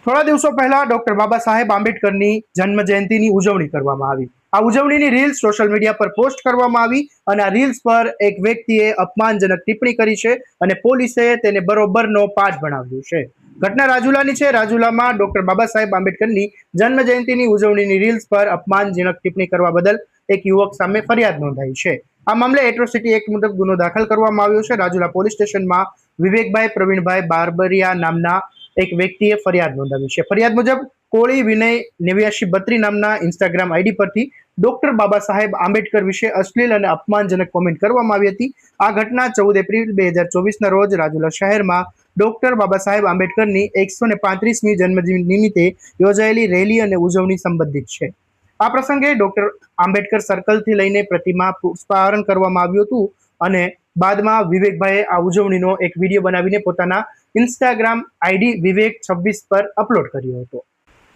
થોડા દિવસો પહેલા ડોક્ટર બાબા સાહેબ આંબેડકરની જન્મ જયંતિની ઉજવણી કરવામાં આવી। આ ઉજવણીની રીલ્સ સોશિયલ મીડિયા પર પોસ્ટ કરવામાં આવી અને આ રીલ્સ પર એક વ્યક્તિએ અપમાનજનક ટિપ્પણી કરી છે અને પોલીસે તેને બરોબરનો પાઠ ભણાવ્યો છે। ઘટના રાજુલાની છે। રાજુલામાં ડોક્ટર બાબા સાહેબ આંબેડકરની જન્મ જયંતિની ઉજવણીની રીલ્સ પર અપમાનજનક ટિપ્પણી કરવા બદલ એક યુવક સામે ફરિયાદ નોંધાઈ છે। આ મામલે એટ્રોસિટી એક્ટ મુજબ ગુનો દાખલ કરવામાં આવ્યો છે। રાજુલા પોલીસ સ્ટેશનમાં વિવેકભાઈ પ્રવીણભાઈ બારબરિયા નામના એક વ્યક્તિએ ફરિયાદ નોંધાવી છે। ફરિયાદ મુજબ કોળી વિનય 8932 નામના ઇન્સ્ટાગ્રામ આઈડી પરથી ડોક્ટર બાબા સાહેબ આંબેડકર વિશે અશ્લીલ અને અપમાનજનક કોમેન્ટ કરવામાં આવી હતી। આ ઘટના 14 એપ્રિલ 2024ના રોજ રાજુલા શહેરમાં ડોક્ટર બાબા સાહેબ આંબેડકરની 135મી જન્મદિન નિમિત્તે યોજાયેલી રેલી અને ઉજવણી સંબંધિત છે। આ પ્રસંગે ડોક્ટર આંબેડકર સર્કલથી લઈને પ્રતિમા પુષ્પાહરણ કરવામાં આવ્યું હતું અને બાદમાં વિવેકભાઈએ આ ઉજવણીનો એક વિડીયો બનાવીને પોતાના ઇન્સ્ટાગ્રામ આઈડી વિવેક 26 પર અપલોડ કર્યો હતો।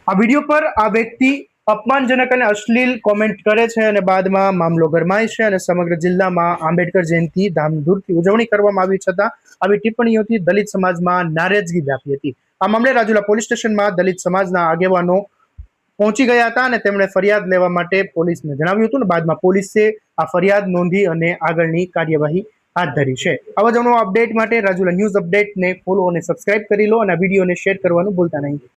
આ વિડીયો પર આ વ્યક્તિ અપમાનજનક અને અશ્લીલ કોમેન્ટ કરે છે અને બાદમાં મામલો ગરમાય છે અને સમગ્ર જિલ્લામાં આંબેડકર જયંતિ ધામધૂમથી ઉજવણી કરવામાં આવી છતાં આવી ટિપ્પણીઓથી દલિત સમાજમાં નારાજગી વ્યાપી હતી। આ મામલે રાજુલા પોલીસ સ્ટેશનમાં દલિત સમાજના આગેવાનો પહોંચી ગયા હતા અને તેમણે ફરિયાદ લેવા માટે પોલીસને જણાવ્યું હતું અને બાદમાં પોલીસે આ ફરિયાદ નોંધી અને આગળની કાર્યવાહી હાથ ધરી છે। આવા જ અપડેટ માટે રાજુલા ન્યૂઝ અપડેટને ફોલો અને સબસ્ક્રાઇબ કરી લો અને આ વિડીયોને શેર કરવાનું ભૂલતા નહીં।